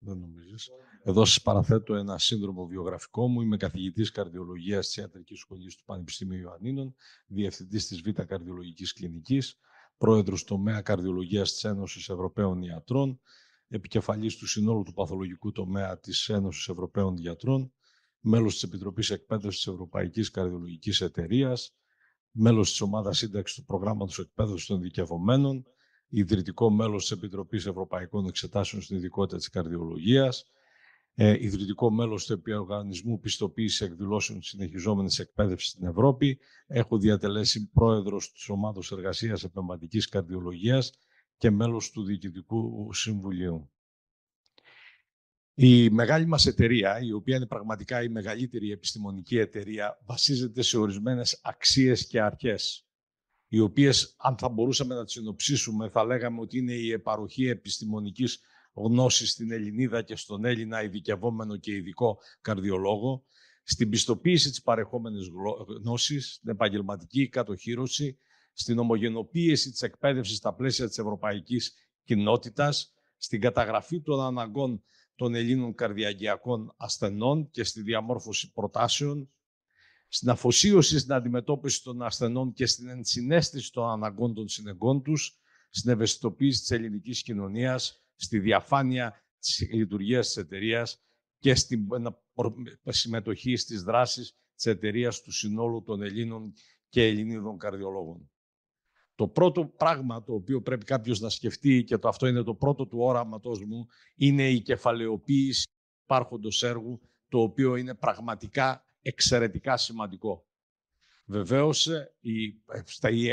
Δεν νομίζεις. Εδώ σας παραθέτω ένα σύνδρομο βιογραφικό μου. Είμαι καθηγητής καρδιολογίας της Ιατρικής Σχολής του Πανεπιστημίου Ιωαννίνων, διευθυντής της Β' Καρδιολογικής Κλινικής, πρόεδρος τομέα καρδιολογίας της Ένωσης Ευρωπαίων Ιατρών, επικεφαλής του συνόλου του παθολογικού τομέα της Ένωσης Ευρωπαίων Ιατρών, μέλος της Επιτροπής Εκπαίδευσης της Ευρωπαϊκής Καρδιολογικής Εταιρείας, μέλος της ομάδας σύνταξης του προγράμματος εκπαίδευσης των ειδικευομένων, ιδρυτικό μέλος της Επιτροπής Ευρωπαϊκών Εξετάσεων στην ειδικότητα της καρδιολογίας, ιδρυτικό μέλος του Οργανισμού Πιστοποίησης Εκδηλώσεων Συνεχιζόμενης Εκπαίδευσης στην Ευρώπη. Έχω διατελέσει πρόεδρος της Ομάδος Εργασίας Επεμβατικής Καρδιολογίας και μέλος του Διοικητικού Συμβουλίου. Η μεγάλη μας εταιρεία, η οποία είναι πραγματικά η μεγαλύτερη επιστημονική εταιρεία, βασίζεται σε ορισμένες αξίες και αρχές, οι οποίες, αν θα μπορούσαμε να τις συνοψίσουμε, θα λέγαμε ότι είναι η επαροχή επιστημονικής γνώσης στην Ελληνίδα και στον Έλληνα ειδικευόμενο και ειδικό καρδιολόγο, στην πιστοποίηση της παρεχόμενης γνώσης, στην επαγγελματική κατοχύρωση, στην ομογενοποίηση της εκπαίδευσης στα πλαίσια της ευρωπαϊκής κοινότητας, στην καταγραφή των αναγκών των Ελλήνων καρδιαγγειακών ασθενών και στη διαμόρφωση προτάσεων, στην αφοσίωση στην αντιμετώπιση των ασθενών και στην ενσυναίσθηση των αναγκών των συνεγγών τους, στην ευαισθητοποίηση της ελληνικής κοινωνίας, στη διαφάνεια της λειτουργίας της εταιρείας και στην συμμετοχή στις δράσεις της εταιρείας του συνόλου των Ελλήνων και Ελληνίδων καρδιολόγων. Το πρώτο πράγμα το οποίο πρέπει κάποιος να σκεφτεί, και αυτό είναι το πρώτο του όραματός μου, είναι η κεφαλαιοποίηση υπάρχοντος έργου, το οποίο είναι πραγματικά εξαιρετικά σημαντικό. Βεβαίως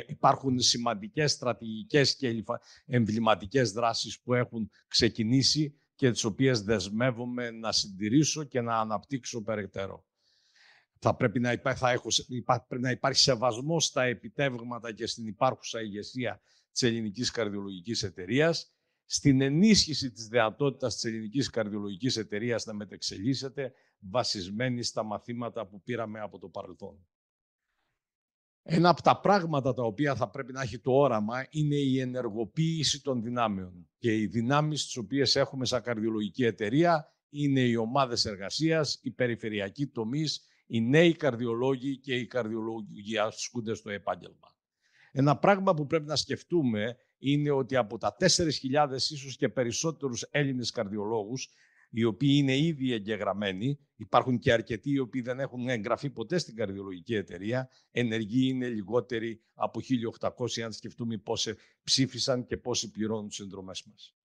υπάρχουν σημαντικές στρατηγικές και εμβληματικές δράσεις που έχουν ξεκινήσει και τις οποίες δεσμεύομαι να συντηρήσω και να αναπτύξω περαιτέρω. Θα πρέπει να υπάρχει σεβασμός στα επιτεύγματα και στην υπάρχουσα ηγεσία της Ελληνικής Καρδιολογικής Εταιρείας, στην ενίσχυση της δυνατότητας της Ελληνικής Καρδιολογικής Εταιρείας να μετεξελίσσεται βασισμένη στα μαθήματα που πήραμε από το παρελθόν. Ένα από τα πράγματα τα οποία θα πρέπει να έχει το όραμα είναι η ενεργοποίηση των δυνάμεων. Και οι δυνάμεις τις οποίες έχουμε σαν καρδιολογική εταιρεία είναι οι ομάδες εργασίας, οι περιφερειακοί τομείς, οι νέοι καρδιολόγοι και οι καρδιολόγοι ασκούνται στο επάγγελμα. Ένα πράγμα που πρέπει να σκεφτούμε είναι ότι από τα 4.000 ίσως και περισσότερους Έλληνες καρδιολόγους, οι οποίοι είναι ήδη εγγεγραμμένοι, υπάρχουν και αρκετοί οι οποίοι δεν έχουν εγγραφεί ποτέ στην καρδιολογική εταιρεία, ενεργοί είναι λιγότεροι από 1.800, αν σκεφτούμε πόσοι ψήφισαν και πόσοι πληρώνουν τις συνδρομές μας.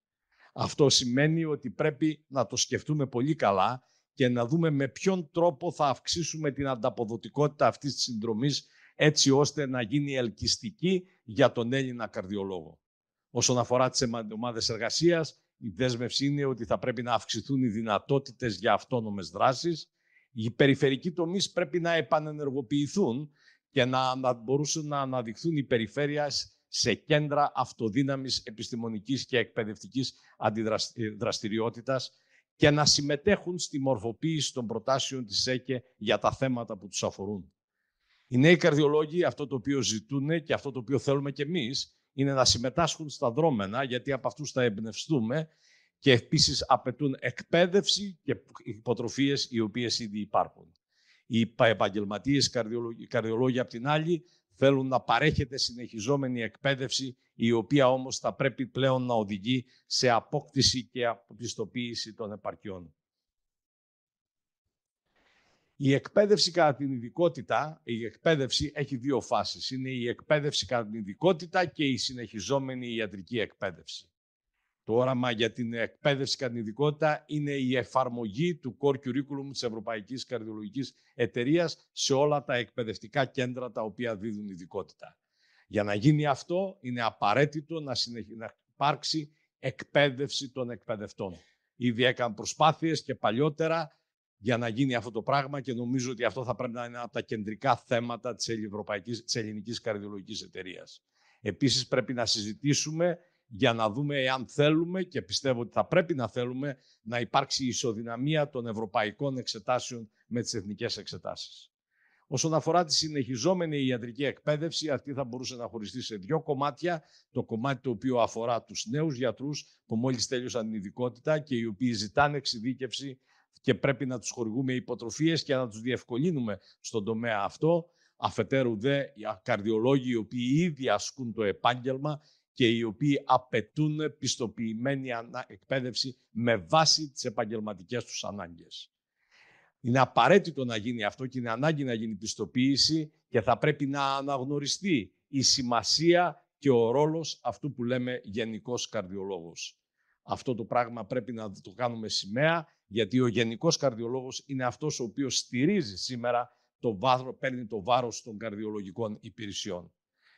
Αυτό σημαίνει ότι πρέπει να το σκεφτούμε πολύ καλά και να δούμε με ποιον τρόπο θα αυξήσουμε την ανταποδοτικότητα αυτής της συνδρομής, έτσι ώστε να γίνει ελκυστική για τον Έλληνα καρδιολόγο. Όσον αφορά τις ομάδες εργασίας, η δέσμευση είναι ότι θα πρέπει να αυξηθούν οι δυνατότητες για αυτόνομες δράσεις. Οι περιφερικοί τομείς πρέπει να επανενεργοποιηθούν και να μπορούσαν να αναδειχθούν οι περιφέρειες σε κέντρα αυτοδύναμης επιστημονικής και εκπαιδευτικής αντιδραστηριότητας και να συμμετέχουν στη μορφοποίηση των προτάσεων της ΕΚΕ για τα θέματα που τους αφορούν. Οι νέοι καρδιολόγοι αυτό το οποίο ζητούν και αυτό το οποίο θέλουμε κι εμείς είναι να συμμετάσχουν στα δρόμενα, γιατί από αυτούς θα εμπνευστούμε και επίσης απαιτούν εκπαίδευση και υποτροφίες οι οποίες ήδη υπάρχουν. Οι επαγγελματίες καρδιολόγοι απ' την άλλη θέλουν να παρέχεται συνεχιζόμενη εκπαίδευση, η οποία όμως θα πρέπει πλέον να οδηγεί σε απόκτηση και αποπιστοποίηση των επαρκειών. Η εκπαίδευση κατά την ειδικότητα, η εκπαίδευση έχει δύο φάσεις. Είναι η εκπαίδευση κατά την ειδικότητα και η συνεχιζόμενη ιατρική εκπαίδευση. Το όραμα για την εκπαίδευση κατά την ειδικότητα είναι η εφαρμογή του core curriculum της Ευρωπαϊκής Καρδιολογικής Εταιρείας σε όλα τα εκπαιδευτικά κέντρα τα οποία δίδουν ειδικότητα. Για να γίνει αυτό είναι απαραίτητο να υπάρξει εκπαίδευση των εκπαιδευτών. Ήδη έκαναν προσπάθειες και παλιότερα για να γίνει αυτό το πράγμα και νομίζω ότι αυτό θα πρέπει να είναι από τα κεντρικά θέματα της Ελληνικής Καρδιολογικής Εταιρείας. Επίσης πρέπει να συζητήσουμε για να δούμε εάν θέλουμε, και πιστεύω ότι θα πρέπει να θέλουμε, να υπάρξει ισοδυναμία των ευρωπαϊκών εξετάσεων με τις εθνικές εξετάσεις. Όσον αφορά τη συνεχιζόμενη ιατρική εκπαίδευση, αυτή θα μπορούσε να χωριστεί σε δύο κομμάτια. Το κομμάτι το οποίο αφορά τους νέους γιατρούς που μόλις τέλειωσαν την ειδικότητα και οι οποίοι ζητάνε εξειδίκευση και πρέπει να τους χορηγούμε υποτροφίες και να τους διευκολύνουμε στον τομέα αυτό. Αφετέρου δε, οι καρδιολόγοι οι οποίοι ήδη ασκούν το επάγγελμα και οι οποίοι απαιτούν πιστοποιημένη εκπαίδευση με βάση τις επαγγελματικές τους ανάγκες. Είναι απαραίτητο να γίνει αυτό και είναι ανάγκη να γίνει πιστοποίηση και θα πρέπει να αναγνωριστεί η σημασία και ο ρόλος αυτού που λέμε γενικός καρδιολόγος. Αυτό το πράγμα πρέπει να το κάνουμε σημαία, γιατί ο γενικός καρδιολόγος είναι αυτός ο οποίος στηρίζει σήμερα παίρνει το βάρος των καρδιολογικών υπηρεσιών.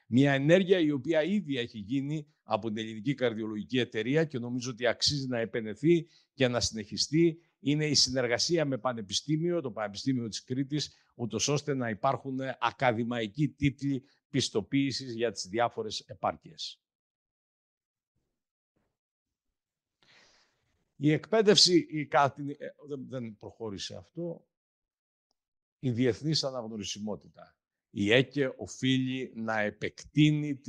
Μια ενέργεια η οποία ήδη έχει γίνει από την Ελληνική Καρδιολογική Εταιρεία και νομίζω ότι αξίζει να επενεθεί και να συνεχιστεί είναι η συνεργασία με πανεπιστήμιο, το Πανεπιστήμιο της Κρήτης, ούτως ώστε να υπάρχουν ακαδημαϊκοί τίτλοι πιστοποίησης για τις διάφορες επάρκειες. Η εκπαίδευση, δεν προχώρησε αυτό, η διεθνής αναγνωρισιμότητα. Η ΕΚΕ οφείλει να επεκτείνει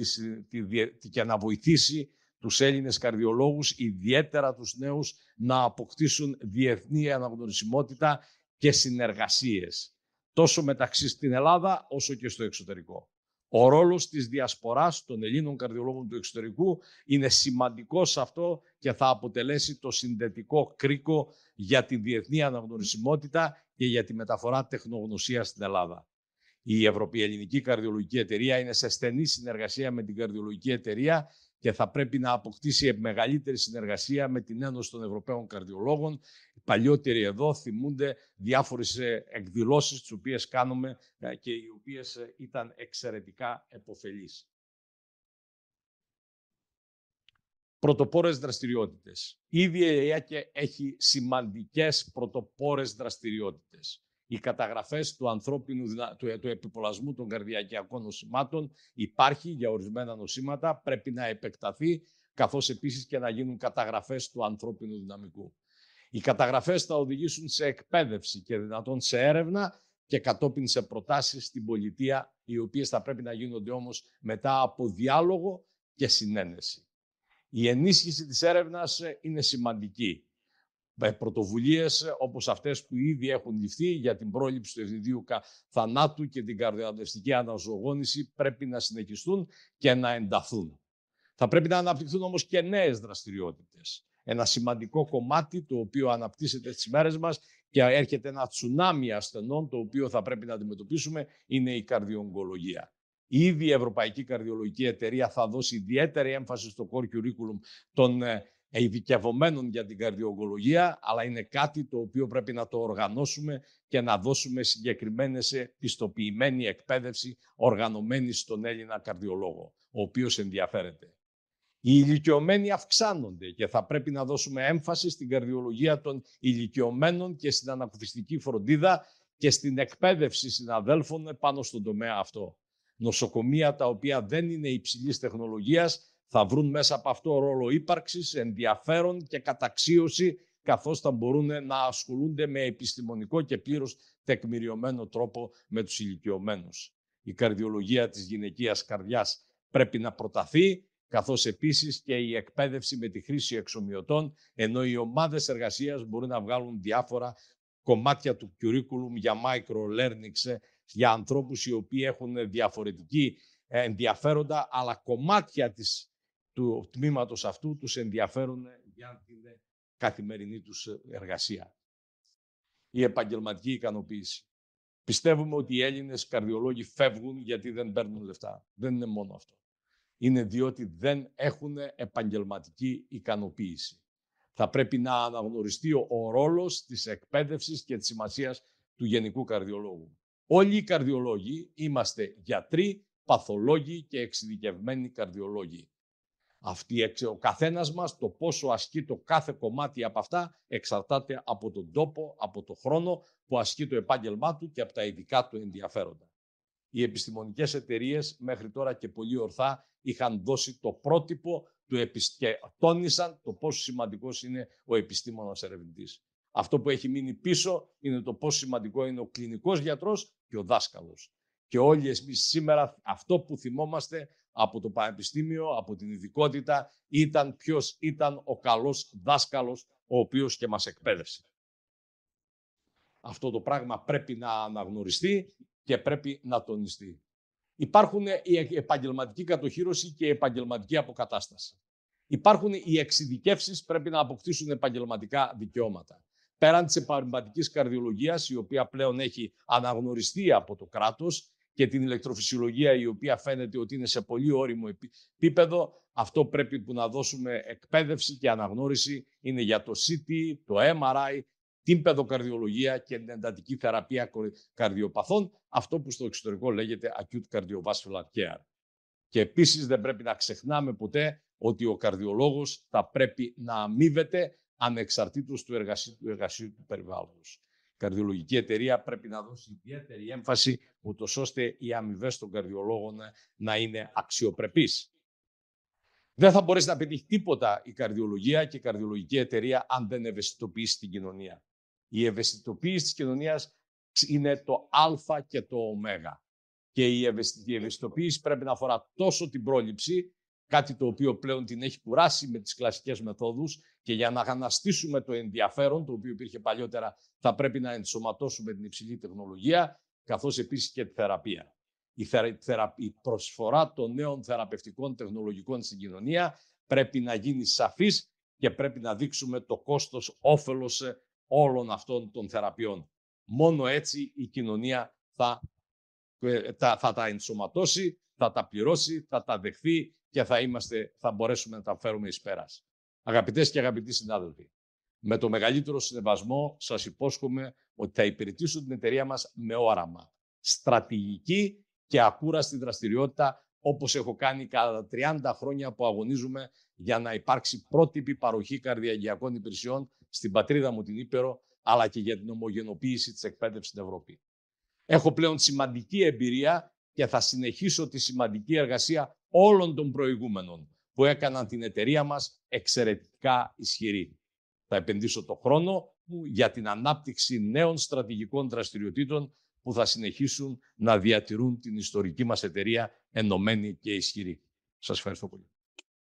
και να βοηθήσει τους Έλληνες καρδιολόγους, ιδιαίτερα τους νέους, να αποκτήσουν διεθνή αναγνωρισιμότητα και συνεργασίες, τόσο μεταξύ στην Ελλάδα όσο και στο εξωτερικό. Ο ρόλος της διασποράς των Ελλήνων καρδιολόγων του εξωτερικού είναι σημαντικός αυτό και θα αποτελέσει το συνδετικό κρίκο για τη διεθνή αναγνωρισιμότητα και για τη μεταφορά τεχνογνωσίας στην Ελλάδα. Η Ελληνική Καρδιολογική Εταιρεία είναι σε στενή συνεργασία με την Καρδιολογική Εταιρεία και θα πρέπει να αποκτήσει μεγαλύτερη συνεργασία με την Ένωση των Ευρωπαίων Καρδιολόγων. Οι παλιότεροι εδώ θυμούνται διάφορες εκδηλώσεις τις οποίες κάνουμε και οι οποίες ήταν εξαιρετικά επωφελείς. Πρωτοπόρες δραστηριότητες. Ήδη η ΕΚΕ έχει σημαντικές πρωτοπόρες δραστηριότητες. Οι καταγραφές του επιπολασμού των καρδιακιακών νοσημάτων υπάρχει για ορισμένα νοσήματα, πρέπει να επεκταθεί, καθώς επίσης και να γίνουν καταγραφές του ανθρώπινου δυναμικού. Οι καταγραφές θα οδηγήσουν σε εκπαίδευση και δυνατόν σε έρευνα και κατόπιν σε προτάσεις στην πολιτεία, οι οποίες θα πρέπει να γίνονται όμως μετά από διάλογο και συνένεση. Η ενίσχυση της έρευνας είναι σημαντική. Πρωτοβουλίες όπως αυτές που ήδη έχουν ληφθεί για την πρόληψη του ευνηδίου θανάτου και την καρδιοαναψυκτική αναζωογόνηση πρέπει να συνεχιστούν και να ενταθούν. Θα πρέπει να αναπτυχθούν όμως και νέες δραστηριότητες. Ένα σημαντικό κομμάτι το οποίο αναπτύσσεται στις μέρες μας και έρχεται ένα τσουνάμι ασθενών το οποίο θα πρέπει να αντιμετωπίσουμε είναι η καρδιογκολογία. Ήδη η Ευρωπαϊκή Καρδιολογική Εταιρεία θα δώσει ιδιαίτερη έμφαση στο core curriculum των ειδικευομένων για την καρδιογκολογία, αλλά είναι κάτι το οποίο πρέπει να το οργανώσουμε και να δώσουμε συγκεκριμένες πιστοποιημένη εκπαίδευση οργανωμένη στον Έλληνα καρδιολόγο, ο οποίος ενδιαφέρεται. Οι ηλικιωμένοι αυξάνονται και θα πρέπει να δώσουμε έμφαση στην καρδιολογία των ηλικιωμένων και στην ανακουφιστική φροντίδα και στην εκπαίδευση συναδέλφων πάνω στον τομέα αυτό. Νοσοκομεία τα οποία δεν είναι υψηλής τεχνολογίας θα βρουν μέσα από αυτό ρόλο ύπαρξης, ενδιαφέρον και καταξίωση, καθώς θα μπορούν να ασχολούνται με επιστημονικό και πλήρως τεκμηριωμένο τρόπο με τους ηλικιωμένους. Η καρδιολογία της γυναικείας καρδιάς πρέπει να προταθεί, καθώς επίσης και η εκπαίδευση με τη χρήση εξομοιωτών, ενώ οι ομάδες εργασίας μπορούν να βγάλουν διάφορα κομμάτια του curriculum για micro-learnings, για ανθρώπους οι οποίοι έχουν διαφορετική ενδιαφέροντα, αλλά κομμάτια του τμήματος αυτού τους ενδιαφέρουν για την καθημερινή τους εργασία. Η επαγγελματική ικανοποίηση. Πιστεύουμε ότι οι Έλληνες καρδιολόγοι φεύγουν γιατί δεν παίρνουν λεφτά. Δεν είναι μόνο αυτό. Είναι διότι δεν έχουν επαγγελματική ικανοποίηση. Θα πρέπει να αναγνωριστεί ο ρόλος της εκπαίδευσης και της σημασίας του γενικού καρδιολόγου. Όλοι οι καρδιολόγοι είμαστε γιατροί, παθολόγοι και εξειδικευμένοι καρδιολόγοι. Ο καθένας μας, το πόσο ασκεί το κάθε κομμάτι από αυτά, εξαρτάται από τον τόπο, από τον χρόνο που ασκεί το επάγγελμά του και από τα ειδικά του ενδιαφέροντα. Οι επιστημονικές εταιρείες μέχρι τώρα και πολύ ορθά είχαν δώσει το πρότυπο και τόνισαν το πόσο σημαντικός είναι ο επιστήμονας ερευνητής. Αυτό που έχει μείνει πίσω είναι το πόσο σημαντικό είναι ο κλινικός γιατρός και ο δάσκαλος. Και όλοι εμείς σήμερα αυτό που θυμόμαστε από το πανεπιστήμιο, από την ειδικότητα, ήταν ποιος ήταν ο καλός δάσκαλος, ο οποίος και μας εκπαίδευσε. Αυτό το πράγμα πρέπει να αναγνωριστεί και πρέπει να τονιστεί. Υπάρχουν η επαγγελματική κατοχύρωση και η επαγγελματική αποκατάσταση. Υπάρχουν οι εξειδικεύσεις, πρέπει να αποκτήσουν επαγγελματικά δικαιώματα. Πέραν της επαγγελματικής καρδιολογίας, η οποία πλέον έχει αναγνωριστεί από το κράτος, και την ηλεκτροφυσιολογία, η οποία φαίνεται ότι είναι σε πολύ όριμο επίπεδο, αυτό πρέπει που να δώσουμε εκπαίδευση και αναγνώριση είναι για το CT, το MRI, την παιδοκαρδιολογία και την εντατική θεραπεία καρδιοπαθών, αυτό που στο εξωτερικό λέγεται Acute Cardiovascular Care. Και επίσης δεν πρέπει να ξεχνάμε ποτέ ότι ο καρδιολόγος θα πρέπει να αμείβεται ανεξαρτήτως του εργασίου του περιβάλλοντος. Η καρδιολογική εταιρεία πρέπει να δώσει ιδιαίτερη έμφαση, ούτως ώστε οι αμοιβές των καρδιολόγων να είναι αξιοπρεπείς. Δεν θα μπορέσει να πετύχει τίποτα η καρδιολογία και η καρδιολογική εταιρεία αν δεν ευαισθητοποιήσει την κοινωνία. Η ευαισθητοποίηση της κοινωνίας είναι το α και το ω. Και η ευαισθητοποίηση πρέπει να αφορά τόσο την πρόληψη, κάτι το οποίο πλέον την έχει κουράσει με τις κλασικές μεθόδους, και για να αναστήσουμε το ενδιαφέρον, το οποίο υπήρχε παλιότερα, θα πρέπει να ενσωματώσουμε την υψηλή τεχνολογία, καθώς επίσης και τη θεραπεία. Η προσφορά των νέων θεραπευτικών τεχνολογικών στην κοινωνία πρέπει να γίνει σαφής και πρέπει να δείξουμε το κόστος όφελος όλων αυτών των θεραπείων. Μόνο έτσι η κοινωνία θα τα ενσωματώσει, θα τα πληρώσει, θα τα δεχθεί και θα μπορέσουμε να τα φέρουμε εις πέρας. Αγαπητές και αγαπητοί συνάδελφοι, με το μεγαλύτερο σεβασμό σας υπόσχομαι ότι θα υπηρετήσω την εταιρεία μας με όραμα, στρατηγική και ακούραστη δραστηριότητα, όπως έχω κάνει κατά 30 χρόνια που αγωνίζουμε για να υπάρξει πρότυπη παροχή καρδιαγγειακών υπηρεσιών στην πατρίδα μου την Ήπειρο, αλλά και για την ομογενοποίηση της εκπαίδευσης στην Ευρώπη. Έχω πλέον σημαντική εμπειρία και θα συνεχίσω τη σημαντική εργασία όλων των προηγούμενων που έκαναν την εταιρεία μας εξαιρετικά ισχυρή. Θα επενδύσω το χρόνο μου για την ανάπτυξη νέων στρατηγικών δραστηριοτήτων που θα συνεχίσουν να διατηρούν την ιστορική μας εταιρεία ενωμένη και ισχυρή. Σας ευχαριστώ πολύ.